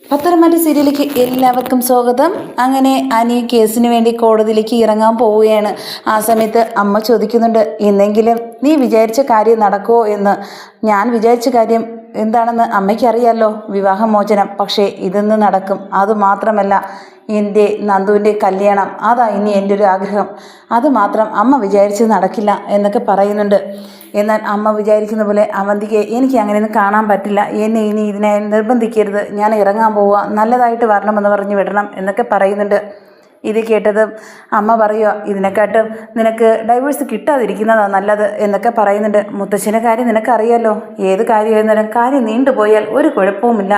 പത്തരമാറ്റി സീരിയലിലേക്ക് എല്ലാവർക്കും സ്വാഗതം. അങ്ങനെ അനി കേസിന് വേണ്ടി കോടതിയിലേക്ക് ഇറങ്ങാൻ പോവുകയാണ്. ആ സമയത്ത് അമ്മ ചോദിക്കുന്നുണ്ട്, എന്നെങ്കിലും നീ വിചാരിച്ച കാര്യം നടക്കുമോ എന്ന്. ഞാൻ വിചാരിച്ച കാര്യം എന്താണെന്ന് അമ്മയ്ക്ക് അറിയാമല്ലോ, വിവാഹമോചനം. പക്ഷേ ഇതൊന്ന് നടക്കും. അതുമാത്രമല്ല, എൻ്റെ നന്ദുവിൻ്റെ കല്യാണം, അതാ ഇനി എൻ്റെ ഒരു ആഗ്രഹം. അതുമാത്രം അമ്മ വിചാരിച്ച് നടക്കില്ല എന്നൊക്കെ പറയുന്നുണ്ട്. എന്നാൽ അമ്മ വിചാരിക്കുന്ന പോലെ അവന്തിക്ക് എനിക്ക് അങ്ങനെയൊന്നും കാണാൻ പറ്റില്ല. എന്നെ ഇനി ഇതിനെ നിർബന്ധിക്കരുത്. ഞാൻ ഇറങ്ങാൻ പോവുക, നല്ലതായിട്ട് വരണമെന്ന് പറഞ്ഞ് വിടണം എന്നൊക്കെ പറയുന്നുണ്ട്. ഇത് കേട്ടതും അമ്മ പറയുക, ഇതിനെക്കാട്ടും നിനക്ക് ഡൈവേഴ്സ് കിട്ടാതിരിക്കുന്നതാണ് നല്ലത് എന്നൊക്കെ പറയുന്നുണ്ട്. മുത്തശ്ശൻ്റെ കാര്യം നിനക്കറിയാലോ, ഏത് കാര്യമായിരുന്നാലും കാര്യം നീണ്ടുപോയാൽ ഒരു കുഴപ്പവുമില്ല.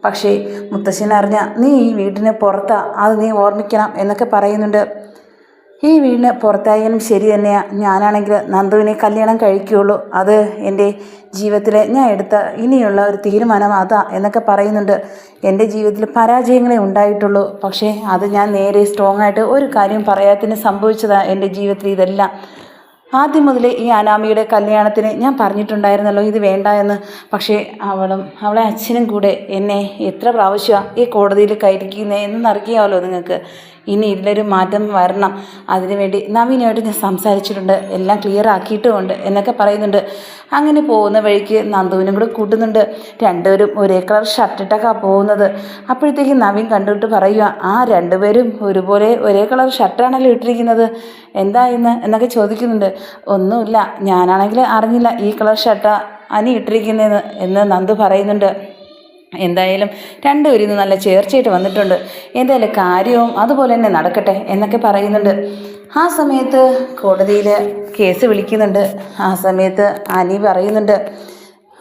പക്ഷേ മുത്തശ്ശനറിഞ്ഞ നീ ഈ വീടിന് പുറത്താ, അത് നീ ഓർമ്മിക്കണം എന്നൊക്കെ പറയുന്നുണ്ട്. ഈ വീടിന് പുറത്തായാലും ശരി തന്നെയാണ്. ഞാനാണെങ്കിൽ നന്ദുവിനെ കല്യാണം കഴിക്കുകയുള്ളൂ. അത് എൻ്റെ ജീവിതത്തിൽ ഞാൻ എടുത്ത ഇനിയുള്ള ഒരു തീരുമാനം അതാ എന്നൊക്കെ പറയുന്നുണ്ട്. എൻ്റെ ജീവിതത്തിൽ പരാജയങ്ങളെ ഉണ്ടായിട്ടുള്ളൂ. പക്ഷേ അത് ഞാൻ നേരെ സ്ട്രോങ് ആയിട്ട് ഒരു കാര്യം പറയാത്തതിന് സംഭവിച്ചതാണ് എൻ്റെ ജീവിതത്തിൽ ഇതെല്ലാം. ആദ്യം മുതലേ ഈ അനാമിയുടെ കല്യാണത്തിന് ഞാൻ പറഞ്ഞിട്ടുണ്ടായിരുന്നല്ലോ ഇത് വേണ്ട എന്ന്. പക്ഷേ അവളെ അച്ഛനും കൂടെ എന്നെ എത്ര പ്രാവശ്യമാണ് ഈ കോടതിയിൽ കയറ്റിക്കുന്നത് എന്നറിയാമല്ലോ നിങ്ങൾക്ക്. ഇനി ഇതിലൊരു മാറ്റം വരണം. അതിനുവേണ്ടി നവീനുമായിട്ട് ഞാൻ സംസാരിച്ചിട്ടുണ്ട്, എല്ലാം ക്ലിയർ ആക്കിയിട്ടുമുണ്ട് എന്നൊക്കെ പറയുന്നുണ്ട്. അങ്ങനെ പോകുന്ന വഴിക്ക് നന്ദുവിനും കൂടെ കൂട്ടുന്നുണ്ട്. രണ്ടുപേരും ഒരേ കളർ ഷർട്ടിട്ടൊക്കെയാണ് പോകുന്നത്. അപ്പോഴത്തേക്ക് നവീൻ കണ്ടിട്ട് പറയുക, ആ രണ്ടുപേരും ഒരുപോലെ ഒരേ കളർ ഷർട്ടാണല്ലോ ഇട്ടിരിക്കുന്നത്, എന്താ ഇന്ന് എന്നൊക്കെ ചോദിക്കുന്നുണ്ട്. ഒന്നുമില്ല, ഞാനാണെങ്കിൽ അറിഞ്ഞില്ല ഈ കളർ ഷർട്ടാണ് അനി ഇട്ടിരിക്കുന്നതെന്ന് എന്ന് നന്ദു പറയുന്നുണ്ട്. എന്തായാലും രണ്ടുപേരും ഇന്ന് നല്ല ചേർച്ചയായിട്ട് വന്നിട്ടുണ്ട്. എന്തായാലും കാര്യവും അതുപോലെ തന്നെ നടക്കട്ടെ എന്നൊക്കെ പറയുന്നുണ്ട്. ആ സമയത്ത് കോടതിയിൽ കേസ് വിളിക്കുന്നുണ്ട്. ആ സമയത്ത് അനി പറയുന്നുണ്ട്,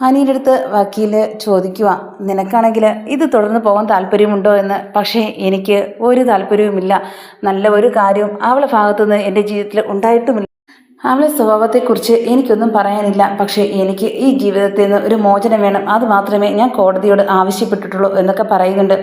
അനിയുടെ അടുത്ത് വക്കീൽ ചോദിക്കുക, നിനക്കാണെങ്കിൽ ഇത് തുടർന്ന് പോകാൻ താല്പര്യമുണ്ടോ എന്ന്. പക്ഷേ എനിക്ക് ഒരു താല്പര്യവുമില്ല. നല്ല ഒരു കാര്യവും അവളുടെ ഭാഗത്തുനിന്ന് എൻ്റെ ജീവിതത്തിൽ ഉണ്ടായിട്ടുമില്ല. അവളുടെ സ്വഭാവത്തെക്കുറിച്ച് എനിക്കൊന്നും പറയാനില്ല. പക്ഷേ എനിക്ക് ഈ ജീവിതത്തിൽ നിന്ന് ഒരു മോചനം വേണം. അത് മാത്രമേ ഞാൻ കോടതിയോട് ആവശ്യപ്പെട്ടിട്ടുള്ളൂ എന്നൊക്കെ പറയുന്നുണ്ട്.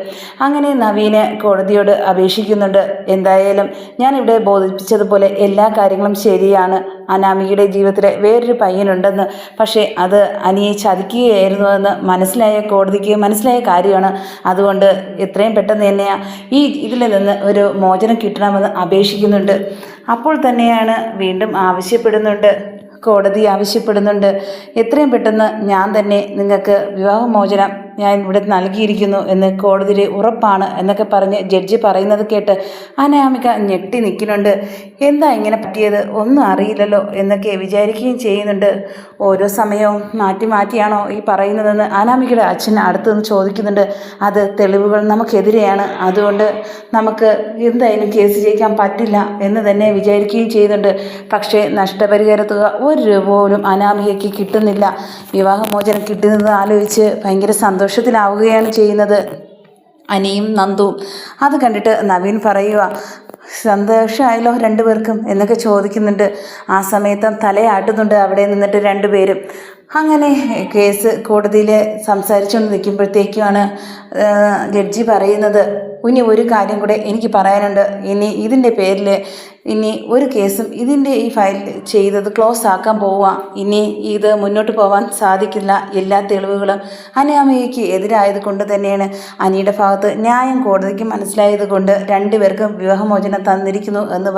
അങ്ങനെ നവീന് കോടതിയോട് അപേക്ഷിക്കുന്നുണ്ട്, എന്തായാലും ഞാനിവിടെ ബോധിപ്പിച്ചതുപോലെ എല്ലാ കാര്യങ്ങളും ശരിയാണ്. അനാമികയുടെ ജീവിതത്തിൽ വേറൊരു പയ്യനുണ്ടെന്ന്, പക്ഷേ അത് അനിയെ ചതിക്കുകയായിരുന്നുവെന്ന് മനസ്സിലായ കോടതിക്ക് മനസ്സിലായ കാര്യമാണ്. അതുകൊണ്ട് എത്രയും പെട്ടെന്ന് തന്നെയാണ് ഇതിൽ നിന്ന് ഒരു മോചനം കിട്ടണമെന്ന് അപേക്ഷിക്കുന്നുണ്ട്. അപ്പോൾ തന്നെയാണ് വീണ്ടും കോടതി ആവശ്യപ്പെടുന്നുണ്ട്, എത്രയും പെട്ടെന്ന് ഞാൻ തന്നെ നിങ്ങൾക്ക് വിവാഹമോചനം ഞാൻ ഇവിടെ നൽകിയിരിക്കുന്നു എന്ന് കോടതിയിൽ ഉറപ്പാണ് എന്നൊക്കെ പറഞ്ഞ് ജഡ്ജി പറയുന്നത് കേട്ട് അനാമിക ഞെട്ടി നിൽക്കുന്നുണ്ട്. എന്താ ഇങ്ങനെ പറ്റിയത്, ഒന്നും അറിയില്ലല്ലോ എന്നൊക്കെ വിചാരിക്കുകയും ചെയ്യുന്നുണ്ട്. ഓരോ സമയവും മാറ്റിയാണോ ഈ പറയുന്നതെന്ന് അനാമികയുടെ അച്ഛൻ അടുത്ത് നിന്ന് ചോദിക്കുന്നുണ്ട്. അത് തെളിവുകൾ നമുക്കെതിരെയാണ്, അതുകൊണ്ട് നമുക്ക് എന്തായാലും കേസ് ജയിക്കാൻ പറ്റില്ല എന്ന് തന്നെ വിചാരിക്കുകയും ചെയ്യുന്നുണ്ട്. പക്ഷേ നഷ്ടപരിഹാര തുക 1 രൂപ പോലും അനാമികയ്ക്ക് കിട്ടുന്നില്ല. വിവാഹമോചനം കിട്ടുന്നത് ആലോചിച്ച് ഭയങ്കര സന്തോഷത്തിലാവുകയാണ് ചെയ്യുന്നത് അനിയും നന്ദുവും. അത് കണ്ടിട്ട് നവീൻ പറയുക, സന്തോഷമായല്ലോ രണ്ടുപേർക്കും എന്നൊക്കെ ചോദിക്കുന്നുണ്ട്. ആ സമയത്ത് തലയാട്ടുന്നുണ്ട് അവിടെ നിന്നിട്ട് രണ്ടുപേരും. അങ്ങനെ കേസ് കോടതിയിൽ സംസാരിച്ചുകൊണ്ട് നിൽക്കുമ്പോഴത്തേക്കുമാണ് ജഡ്ജി പറയുന്നത്, ഇനി ഒരു കാര്യം കൂടെ എനിക്ക് പറയാനുണ്ട്. ഇനി ഇതിൻ്റെ പേരിൽ ഇനി ഒരു കേസും ഇതിൻ്റെ ഈ ഫയൽ ചെയ്തത് ക്ലോസ് ആക്കാൻ പോവുക. ഇനി ഇത് മുന്നോട്ട് പോകാൻ സാധിക്കില്ല. എല്ലാ തെളിവുകളും അനാമികയ്ക്ക് എതിരായത് കൊണ്ട് തന്നെയാണ്. അനിയുടെ ഭാഗത്ത് ന്യായം കോടതിക്ക് മനസ്സിലായത് കൊണ്ട് രണ്ടുപേർക്കും വിവാഹമോചനം തന്നിരിക്കുന്നു എന്ന്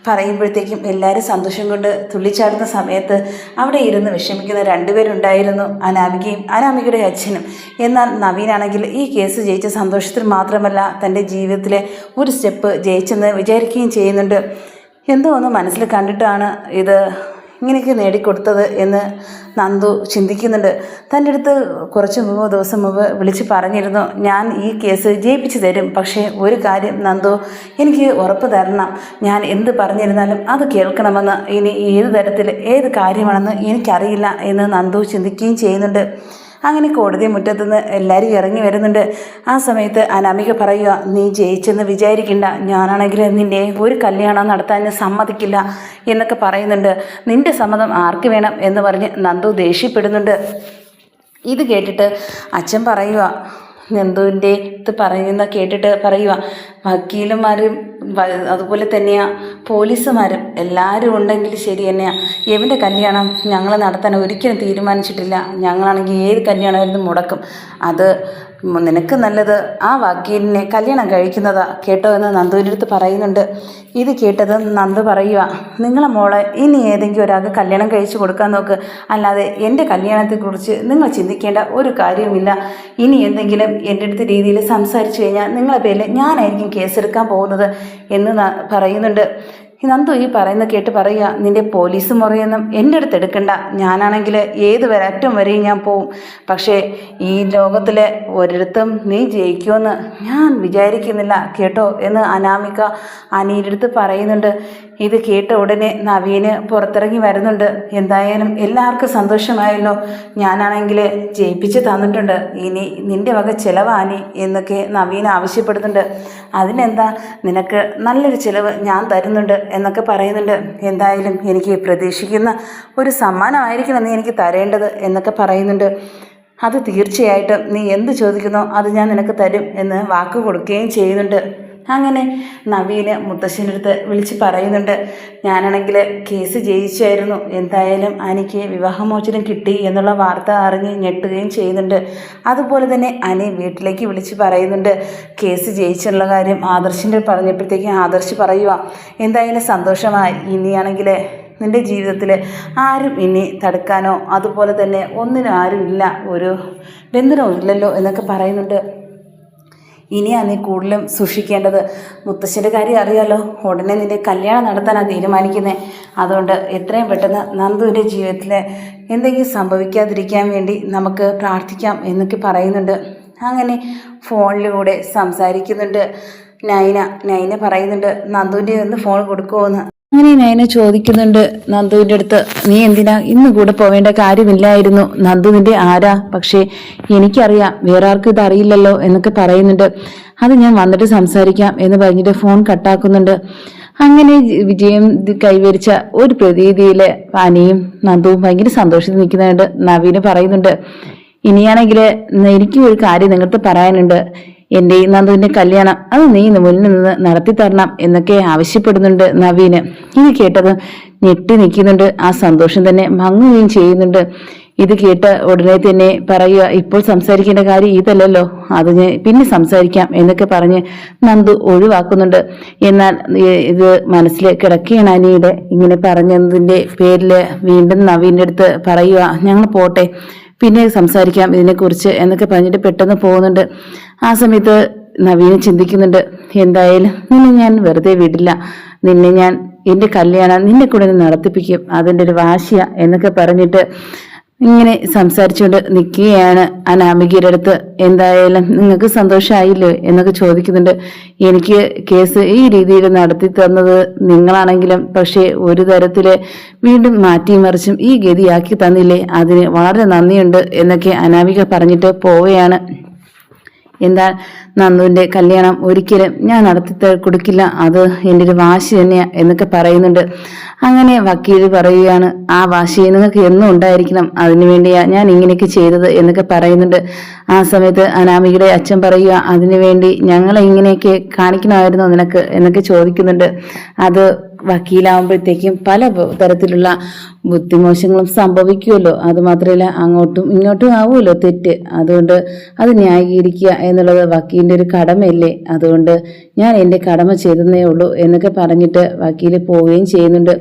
പറയുമ്പോഴത്തേക്കും എല്ലാവരും സന്തോഷം കൊണ്ട് തുള്ളിച്ചാടുന്ന സമയത്ത് അവിടെ ഇരുന്ന് വിഷമിക്കുന്ന രണ്ടുപേരുണ്ടായിരുന്നു, അനാമികയും അനാമികയുടെ അച്ഛനും. എന്നാൽ നവീനാണെങ്കിൽ ഈ കേസ് ജയിച്ച സന്തോഷത്തിൽ മാത്രമല്ല തൻ്റെ ജീവിതത്തിലെ ഒരു സ്റ്റെപ്പ് ജയിച്ചെന്ന് വിചാരിക്കുകയും ചെയ്യുന്നുണ്ട്. എന്തോ ഒന്ന് മനസ്സിൽ കണ്ടിട്ടാണ് ഇത് ഇങ്ങനെയൊക്കെ നേടിക്കൊടുത്തത് എന്ന് നന്ദു ചിന്തിക്കുന്നുണ്ട്. തൻ്റെ അടുത്ത് കുറച്ച് ദിവസം മുമ്പ് വിളിച്ച് പറഞ്ഞിരുന്നു, ഞാൻ ഈ കേസ് ജയിപ്പിച്ച് തരും. പക്ഷേ ഒരു കാര്യം നന്ദു, എനിക്ക് ഉറപ്പ് തരണം, ഞാൻ എന്ത് പറഞ്ഞിരുന്നാലും അത് കേൾക്കണമെന്ന്. ഇനി ഏത് തരത്തിൽ ഏത് കാര്യമാണെന്ന് എനിക്കറിയില്ല എന്ന് നന്ദു ചിന്തിക്കുകയും ചെയ്യുന്നുണ്ട്. അങ്ങനെ കോടതി മുറ്റത്തുനിന്ന് എല്ലാവരും ഇറങ്ങി വരുന്നുണ്ട്. ആ സമയത്ത് അനാമിക പറയുക, നീ ജയിച്ചെന്ന് വിചാരിക്കണ്ട, ഞാനാണെങ്കിൽ നിൻ്റെ ഒരു കല്യാണം നടത്താൻ ഞാൻ സമ്മതിക്കില്ല എന്നൊക്കെ പറയുന്നുണ്ട്. നിൻ്റെ സമ്മതം ആർക്ക് വേണം എന്ന് പറഞ്ഞ് നന്ദു ദേഷ്യപ്പെടുന്നുണ്ട്. ഇത് കേട്ടിട്ട് അച്ഛൻ പറയുക, നന്ദുവിൻ്റെ ഇത് പറയുന്ന കേട്ടിട്ട് പറയുക, വക്കീലന്മാരും അതുപോലെ തന്നെയാണ് പോലീസുമാരും എല്ലാവരും ഉണ്ടെങ്കിൽ ശരി തന്നെയാണ്. ഇവൻ്റെ കല്യാണം ഞങ്ങൾ നടത്താൻ ഒരിക്കലും തീരുമാനിച്ചിട്ടില്ല. ഞങ്ങളാണെങ്കിൽ ഏത് കല്യാണമായിരുന്നു മുടക്കും. അത് നിനക്ക് നല്ലത് ആ വക്കീലിനെ കല്യാണം കഴിക്കുന്നതാ കേട്ടോ എന്ന് നന്ദുവിൻ്റെ അടുത്ത് പറയുന്നുണ്ട്. ഇത് കേട്ടത് നന്ദു പറയുക, നിങ്ങളെ മോളെ ഇനി ഏതെങ്കിലും ഒരാൾക്ക് കല്യാണം കഴിച്ചു കൊടുക്കാൻ നോക്ക്, അല്ലാതെ എൻ്റെ കല്യാണത്തെക്കുറിച്ച് നിങ്ങൾ ചിന്തിക്കേണ്ട ഒരു കാര്യവുമില്ല. ഇനി എന്തെങ്കിലും എൻ്റെ അടുത്ത് രീതിയിൽ സംസാരിച്ചു കഴിഞ്ഞാൽ നിങ്ങളെ പേരിൽ ഞാനായിരിക്കും കേസെടുക്കാൻ പോകുന്നത് എന്ന് പറയുന്നുണ്ട്. നന്ദു ഈ പറയുന്ന കേട്ട് പറയുക, നിന്റെ പോലീസ് മുറിയൊന്നും എൻ്റെ അടുത്ത് എടുക്കണ്ട, ഞാനാണെങ്കിൽ ഏത് അറ്റം വരെയും ഞാൻ പോവും. പക്ഷേ ഈ ലോകത്തിലെ ഒരിടത്തും നീ ജയിക്കുമെന്ന് ഞാൻ വിചാരിക്കുന്നില്ല കേട്ടോ എന്ന് അനാമിക അനിയുടെ അടുത്ത് പറയുന്നുണ്ട്. ഇത് കേട്ട ഉടനെ നവീന് പുറത്തിറങ്ങി വരുന്നുണ്ട്. എന്തായാലും എല്ലാവർക്കും സന്തോഷമായല്ലോ, ഞാനാണെങ്കിൽ ജയിപ്പിച്ച് തന്നിട്ടുണ്ട്, ഇനി നിൻ്റെ വക ചിലവാനി എന്നൊക്കെ നവീൻ ആവശ്യപ്പെടുന്നുണ്ട്. അതിനെന്താ, നിനക്ക് നല്ലൊരു ചിലവ് ഞാൻ തരുന്നുണ്ട് എന്നൊക്കെ പറയുന്നുണ്ട്. എന്തായാലും എനിക്ക് പ്രതീക്ഷിക്കുന്ന ഒരു സമ്മാനമായിരിക്കണം നീ എനിക്ക് തരേണ്ടത് എന്നൊക്കെ പറയുന്നുണ്ട്. അത് തീർച്ചയായിട്ടും നീ എന്ത് ചോദിക്കുന്നോ അത് ഞാൻ നിനക്ക് തരും എന്ന് വാക്ക് കൊടുക്കുകയും ചെയ്യുന്നുണ്ട്. അങ്ങനെ നവീന് മുത്തശ്ശൻ്റെ അടുത്ത് വിളിച്ച് പറയുന്നുണ്ട്, ഞാനാണെങ്കിൽ കേസ് ജയിച്ചായിരുന്നു, എന്തായാലും അനിക്ക് വിവാഹമോചനം കിട്ടി എന്നുള്ള വാർത്ത അറിഞ്ഞ് ഞെട്ടുകയും ചെയ്യുന്നുണ്ട്. അതുപോലെ തന്നെ അനി വീട്ടിലേക്ക് വിളിച്ച് പറയുന്നുണ്ട് കേസ് ജയിച്ചുള്ള കാര്യം. ആദർശിൻ്റെ പറഞ്ഞപ്പോഴത്തേക്കും ആദർശ് പറയുക, എന്തായാലും സന്തോഷമായി, ഇനിയാണെങ്കിൽ നിൻ്റെ ജീവിതത്തിൽ ആരും ഇനി തടുക്കാനോ അതുപോലെ തന്നെ ഒന്നിനും ആരും ഇല്ല, ഒരു ബന്ധനവും ഇല്ലല്ലോ എന്നൊക്കെ പറയുന്നുണ്ട്. ഇനിയാണ് നീ കൂടുതലും സൂക്ഷിക്കേണ്ടത്, മുത്തശ്ശൻ്റെ കാര്യം അറിയാലോ, ഉടനെ നിൻ്റെ കല്യാണം നടത്താനാണ് തീരുമാനിക്കുന്നത്. അതുകൊണ്ട് എത്രയും പെട്ടെന്ന് നന്ദുവിൻ്റെ ജീവിതത്തിൽ എന്തെങ്കിലും സംഭവിക്കാതിരിക്കാൻ വേണ്ടി നമുക്ക് പ്രാർത്ഥിക്കാം എന്നൊക്കെ പറയുന്നുണ്ട്. അങ്ങനെ ഫോണിലൂടെ സംസാരിക്കുന്നുണ്ട് നൈന പറയുന്നുണ്ട്, നന്ദുവിൻ്റെ ഒന്ന് ഫോൺ കൊടുക്കുമോ എന്ന്. അങ്ങനെ നയന ചോദിക്കുന്നുണ്ട് നന്ദുവിൻ്റെ അടുത്ത്, നീ എന്തിനാ ഇന്ന് കൂടെ പോവേണ്ട കാര്യമില്ലായിരുന്നു, നന്ദു നിന്റെ ആരാ, പക്ഷേ എനിക്കറിയാം വേറെ ആർക്കും ഇത് അറിയില്ലല്ലോ എന്നൊക്കെ പറയുന്നുണ്ട്. അത് ഞാൻ വന്നിട്ട് സംസാരിക്കാം എന്ന് പറഞ്ഞിട്ട് ഫോൺ കട്ടാക്കുന്നുണ്ട്. അങ്ങനെ വിജയം കൈവരിച്ച ഒരു പ്രതീതിയിൽ അനിയും നന്ദുവും ഭയങ്കര സന്തോഷത്തിൽ നിൽക്കുന്നുണ്ട്. നവീന് പറയുന്നുണ്ട്, ഇനിയാണെങ്കിൽ എനിക്ക് ഒരു കാര്യം നിങ്ങൾക്ക് പറയാനുണ്ട്, എൻ്റെ നന്ദുവിൻ്റെ കല്യാണം അത് നീ മുന്നിൽ നിന്ന് നടത്തി തരണം എന്നൊക്കെ ആവശ്യപ്പെടുന്നുണ്ട് നവീന്. ഇത് കേട്ടത് ഞെട്ടി നിൽക്കുന്നുണ്ട്. ആ സന്തോഷം തന്നെ മങ്ങുകയും ചെയ്യുന്നുണ്ട്. ഇത് കേട്ട് ഉടനെ തന്നെ പറയുക, ഇപ്പോൾ സംസാരിക്കേണ്ട കാര്യം ഇതല്ലല്ലോ, അത് ഞാൻ പിന്നെ സംസാരിക്കാം എന്നൊക്കെ പറഞ്ഞ് നന്ദു ഒഴിവാക്കുന്നുണ്ട്. എന്നാൽ ഇത് മനസ്സിൽ കിടക്കുകയാണ് അനിയുടെ. ഇങ്ങനെ പറഞ്ഞതിൻ്റെ പേരിൽ വീണ്ടും നവീൻ്റെ അടുത്ത് പറയുക, ഞങ്ങൾ പോട്ടെ, പിന്നെ സംസാരിക്കാം ഇതിനെക്കുറിച്ച് എന്നൊക്കെ പറഞ്ഞിട്ട് പെട്ടെന്ന് പോകുന്നുണ്ട്. ആ സമയത്ത് നവീന് ചിന്തിക്കുന്നുണ്ട്, എന്തായാലും നിന്നെ ഞാൻ വെറുതെ വിടില്ല, നിന്നെ ഞാൻ എൻ്റെ കല്യാണം നിന്നെ കൂടെ നടത്തിപ്പിക്കും, അതിൻ്റെ ഒരു വാശിയ എന്നൊക്കെ പറഞ്ഞിട്ട് ഇങ്ങനെ സംസാരിച്ചുകൊണ്ട് നിൽക്കുകയാണ് അനാമികയുടെ അടുത്ത്. എന്തായാലും നിങ്ങൾക്ക് സന്തോഷമായില്ലോ എന്നൊക്കെ ചോദിക്കുന്നുണ്ട്. എനിക്ക് കേസ് ഈ രീതിയിൽ നടത്തി തന്നത് നിങ്ങളാണെങ്കിലും പക്ഷേ ഒരു തരത്തില് വീണ്ടും മാറ്റിയും മറിച്ചും ഈ ഗതിയാക്കി തന്നില്ലേ, അതിന് വളരെ നന്ദിയുണ്ട് എന്നൊക്കെ അനാമിക പറഞ്ഞിട്ട് പോവുകയാണ്. എന്താ, നന്ദുവിൻ്റെ കല്യാണം ഒരിക്കലും ഞാൻ നടത്തി കൊടുക്കില്ല, അത് എൻ്റെ ഒരു വാശി തന്നെയാണ് എന്നൊക്കെ പറയുന്നുണ്ട്. അങ്ങനെ വക്കീൽ പറയുകയാണ്, ആ വാശി നിങ്ങൾക്ക് എന്നും ഉണ്ടായിരിക്കണം, അതിനുവേണ്ടിയാ ഞാൻ ഇങ്ങനെയൊക്കെ ചെയ്തത് എന്നൊക്കെ പറയുന്നുണ്ട്. ആ സമയത്ത് അനാമികയുടെ അച്ഛൻ പറയുക, അതിനുവേണ്ടി ഞങ്ങളെ ഇങ്ങനെയൊക്കെ കാണിക്കണമായിരുന്നോ നിനക്ക് എന്നൊക്കെ ചോദിക്കുന്നുണ്ട്. അത് വക്കീലാവുമ്പോഴത്തേക്കും പല തരത്തിലുള്ള ബുദ്ധിമോശങ്ങളും സംഭവിക്കുമല്ലോ, അതുമാത്രമല്ല അങ്ങോട്ടും ഇങ്ങോട്ടും ആവുമല്ലോ തെറ്റ്, അതുകൊണ്ട് അത് ന്യായീകരിക്കുക എന്നുള്ളത് വക്കീലിൻ്റെ ഒരു കടമയല്ലേ, അതുകൊണ്ട് ഞാൻ എൻ്റെ കടമ ചെയ്തതേ ഉള്ളൂ എന്നൊക്കെ പറഞ്ഞിട്ട് വക്കീൽ പോവുകയും ചെയ്യുന്നുണ്ട്.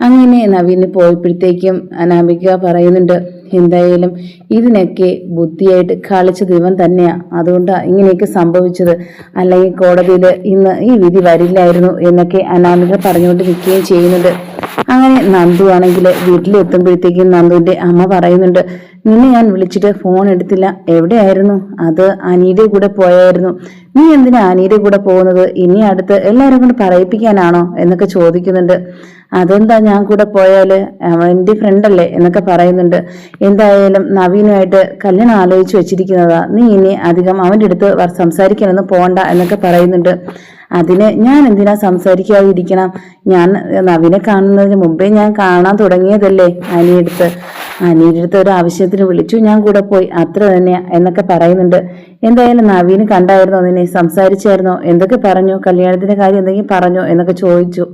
അങ്ങനെ നവീന് പോയപ്പോഴത്തേക്കും അനാമിക പറയുന്നുണ്ട്, എന്തായാലും ഇതിനൊക്കെ ബുദ്ധിയായിട്ട് കളിച്ചത് ഇവൻ തന്നെയാ, അതുകൊണ്ടാണ് ഇങ്ങനെയൊക്കെ സംഭവിച്ചത്, അല്ലെങ്കിൽ കോടതിയിൽ ഇന്ന് ഈ വിധി വരില്ലായിരുന്നു എന്നൊക്കെ അനാമിക പറഞ്ഞുകൊണ്ട് നിൽക്കുകയും ചെയ്യുന്നുണ്ട്. അങ്ങനെ നന്ദു ആണെങ്കിൽ വീട്ടിലെത്തുമ്പോഴത്തേക്കും നന്ദുവിൻ്റെ അമ്മ പറയുന്നുണ്ട്, നിന്നെ ഞാൻ വിളിച്ചിട്ട് ഫോൺ എടുത്തില്ല, എവിടെയായിരുന്നു, അത് അനിയുടെ കൂടെ പോയായിരുന്നു, നീ എന്തിനാ അനിയുടെ കൂടെ പോകുന്നത്, ഇനി അടുത്ത് എല്ലാവരും കൊണ്ട് പറയിപ്പിക്കാനാണോ എന്നൊക്കെ ചോദിക്കുന്നുണ്ട്. അതെന്താ ഞാൻ കൂടെ പോയാല്, അവൻ്റെ ഫ്രണ്ടല്ലേ എന്നൊക്കെ പറയുന്നുണ്ട്. എന്തായാലും നവീനുമായിട്ട് കല്യാണം ആലോചിച്ച് വെച്ചിരിക്കുന്നതാ, നീ ഇനി അധികം അവൻ്റെ അടുത്ത് സംസാരിക്കാനൊന്നും പോകണ്ട എന്നൊക്കെ പറയുന്നുണ്ട്. അതിന് ഞാൻ എന്തിനാ സംസാരിക്കാതിരിക്കണം, ഞാൻ നവീനെ കാണുന്നതിന് മുമ്പേ ഞാൻ കാണാൻ തുടങ്ങിയതല്ലേ, അനിയുടെ അടുത്ത് ഒരു ആവശ്യത്തിന് വിളിച്ചു, ഞാൻ കൂടെ പോയി, അത്ര തന്നെയാ എന്നൊക്കെ പറയുന്നുണ്ട്. എന്തായാലും നവീന് കണ്ടായിരുന്നോ, നിന്നെ സംസാരിച്ചായിരുന്നോ, എന്തൊക്കെ പറഞ്ഞു, കല്യാണത്തിന്റെ കാര്യം എന്തെങ്കിലും പറഞ്ഞോ എന്നൊക്കെ ചോദിച്ചു.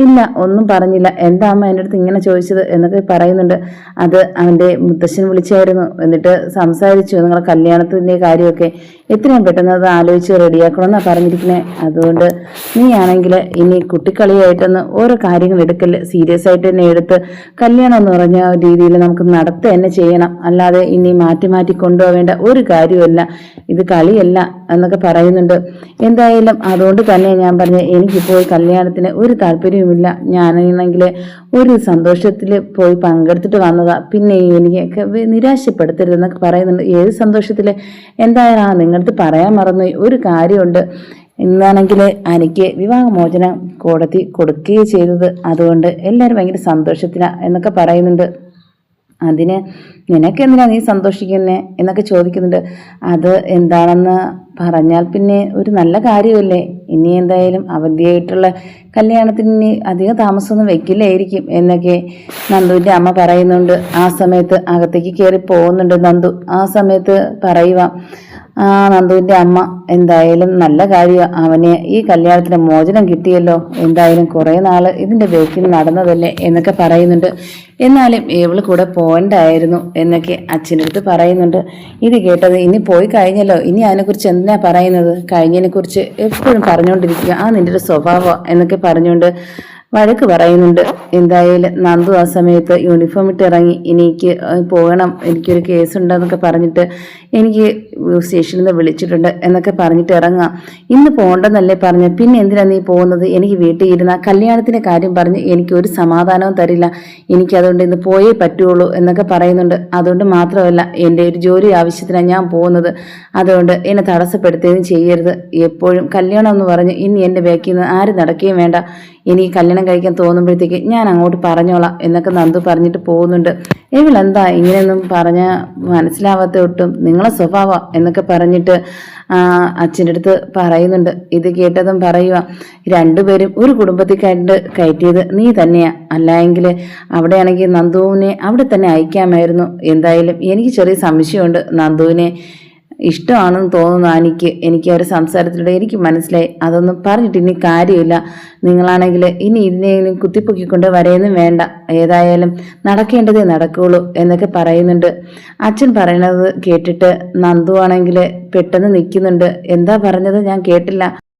ഇല്ല, ഒന്നും പറഞ്ഞില്ല. എന്താ അമ്മ എൻ്റെ അടുത്ത് ഇങ്ങനെ ചോദിച്ചത് എന്നൊക്കെ പറയുന്നുണ്ട്. അത് അവൻ്റെ മുത്തശ്ശൻ വിളിച്ചായിരുന്നു, എന്നിട്ട് സംസാരിച്ചു നിങ്ങളെ കല്യാണത്തിൻ്റെ കാര്യമൊക്കെ. എത്രയും പെട്ടെന്ന് അത് ആലോചിച്ച് റെഡിയാക്കണമെന്നാണ് പറഞ്ഞിരിക്കുന്നത്. അതുകൊണ്ട് നീ ആണെങ്കിൽ ഇനി കുട്ടിക്കളിയായിട്ടൊന്ന് ഓരോ കാര്യങ്ങൾ എടുക്കല്, സീരിയസ് ആയിട്ട് തന്നെ എടുത്ത് കല്യാണം എന്ന് പറഞ്ഞ രീതിയിൽ നമുക്ക് നടത്തുക തന്നെ ചെയ്യണം. അല്ലാതെ ഇനി മാറ്റി മാറ്റി കൊണ്ടുപോവേണ്ട ഒരു കാര്യമല്ല, ഇത് കളിയല്ല എന്നൊക്കെ പറയുന്നുണ്ട്. എന്തായാലും അതുകൊണ്ട് തന്നെ ഞാൻ പറഞ്ഞ എനിക്കിപ്പോൾ കല്യാണത്തിന് ഒരു താല്പര്യവുമില്ല. ഞാനാണെങ്കിൽ ഒരു സന്തോഷത്തിൽ പോയി പങ്കെടുത്തിട്ട് വന്നതാ, പിന്നെ എനിക്കൊക്കെ നിരാശപ്പെടുത്തരുതെന്നൊക്കെ പറയുന്നുണ്ട്. ഏത് സന്തോഷത്തിൽ? എന്തായാലും നിങ്ങളടുത്ത് പറയാൻ മറന്നു ഒരു കാര്യമുണ്ട്. ഇന്നാണെങ്കിൽ എനിക്ക് വിവാഹമോചനം കോടതി കൊടുക്കുകയും ചെയ്തത്, അതുകൊണ്ട് എല്ലാവരും ഭയങ്കര സന്തോഷത്തിലാണ് എന്നൊക്കെ പറയുന്നുണ്ട്. അതിന് നിനക്കെന്തിനാ നീ സന്തോഷിക്കുന്നേ എന്നൊക്കെ ചോദിക്കുന്നുണ്ട്. അത് എന്താണെന്ന് പറഞ്ഞാൽ പിന്നെ ഒരു നല്ല കാര്യമല്ലേ. ഇനി എന്തായാലും അവധിയായിട്ടുള്ള കല്യാണത്തിന് അധികം താമസമൊന്നും വെക്കില്ലായിരിക്കും എന്നൊക്കെ നന്ദുവിൻ്റെ അമ്മ പറയുന്നുണ്ട്. ആ സമയത്ത് അകത്തേക്ക് കയറി പോകുന്നുണ്ട് നന്ദു. ആ സമയത്ത് പറയുക, നന്ദുവിൻ്റെ അമ്മ എന്തായാലും നല്ല കാര്യമാണ്, അവന് ഈ കല്യാണത്തിന് മോചനം കിട്ടിയല്ലോ. എന്തായാലും കുറേ നാള് ഇതിൻ്റെ ബേക്കിൽ നടന്നതല്ലേ എന്നൊക്കെ പറയുന്നുണ്ട്. എന്നാലും ഇവള് കൂടെ പോകണ്ടായിരുന്നു എന്നൊക്കെ അച്ഛൻ്റെ അടുത്ത് പറയുന്നുണ്ട്. ഇത് കേട്ടത്, ഇനി പോയി കഴിഞ്ഞല്ലോ, ഇനി അതിനെക്കുറിച്ച് എന്തിനാ പറയുന്നത്, കഴിഞ്ഞതിനെ കുറിച്ച് എപ്പോഴും പറഞ്ഞുകൊണ്ടിരിക്കുക, നിൻ്റെ ഒരു സ്വഭാവം എന്നൊക്കെ പറഞ്ഞുകൊണ്ട് വഴക്ക് പറയുന്നുണ്ട്. എന്തായാലും നന്ദു ആ സമയത്ത് യൂണിഫോം ഇട്ട് ഇറങ്ങി, എനിക്ക് പോകണം, എനിക്കൊരു കേസുണ്ടെന്നൊക്കെ പറഞ്ഞിട്ട് എനിക്ക് സ്റ്റേഷനിൽ നിന്ന് വിളിച്ചിട്ടുണ്ട് എന്നൊക്കെ പറഞ്ഞിട്ട് ഇറങ്ങാം. ഇന്ന് പോകണ്ടെന്നല്ലേ പറഞ്ഞ്, പിന്നെ എന്തിനാ നീ പോകുന്നത്? എനിക്ക് വീട്ടിൽ ഇരുന്ന കല്യാണത്തിൻ്റെ കാര്യം പറഞ്ഞ് എനിക്ക് ഒരു സമാധാനവും തരില്ല, എനിക്കതുകൊണ്ട് ഇന്ന് പോയേ പറ്റുള്ളൂ എന്നൊക്കെ പറയുന്നുണ്ട്. അതുകൊണ്ട് മാത്രമല്ല, എൻ്റെ ഒരു ജോലി ആവശ്യത്തിനാണ് ഞാൻ പോകുന്നത്, അതുകൊണ്ട് എന്നെ തടസ്സപ്പെടുത്തുകയും ചെയ്യരുത്. എപ്പോഴും കല്യാണം എന്ന് പറഞ്ഞ് ഇനി എൻ്റെ ബാക്കിൽ നിന്ന് ആരും നടക്കുകയും വേണ്ട. ഇനി കല്യാണം കഴിക്കാൻ തോന്നുമ്പോഴത്തേക്ക് ഞാൻ അങ്ങോട്ട് പറഞ്ഞോളാം എന്നൊക്കെ നന്ദു പറഞ്ഞിട്ട് പോകുന്നുണ്ട്. ഇവളെന്താ ഇങ്ങനെയൊന്നും പറഞ്ഞ മനസ്സിലാവാത്ത ഒട്ടും, നിങ്ങളെ സ്വഭാവം എന്നൊക്കെ പറഞ്ഞിട്ട് അച്ഛൻ്റെ അടുത്ത് പറയുന്നുണ്ട്. ഇത് കേട്ടതും പറയുക, രണ്ടുപേരും ഒരു കുടുംബത്തിൽ കയറ്റിയത് നീ തന്നെയാ, അല്ലായെങ്കിൽ അവിടെയാണെങ്കിൽ നന്ദുവിനെ അവിടെ തന്നെ അയക്കാമായിരുന്നു. എന്തായാലും എനിക്ക് ചെറിയ സംശയമുണ്ട്, നന്ദുവിനെ ഇഷ്ടമാണെന്ന് തോന്നുന്നു എനിക്ക് ആ ഒരു സംസാരത്തിലൂടെ എനിക്ക് മനസ്സിലായി. അതൊന്നും പറഞ്ഞിട്ട് ഇനി കാര്യമില്ല. നിങ്ങളാണെങ്കിൽ ഇനി ഇതിനെയും കുത്തിപ്പൊക്കിക്കൊണ്ട് വരെയൊന്നും വേണ്ട, ഏതായാലും നടക്കേണ്ടതേ നടക്കുകയുള്ളൂ എന്നൊക്കെ പറയുന്നുണ്ട്. അച്ഛൻ പറയണത് കേട്ടിട്ട് നന്ദു ആണെങ്കിൽ പെട്ടെന്ന് നിൽക്കുന്നുണ്ട്. എന്താ പറഞ്ഞത്? ഞാൻ കേട്ടില്ല.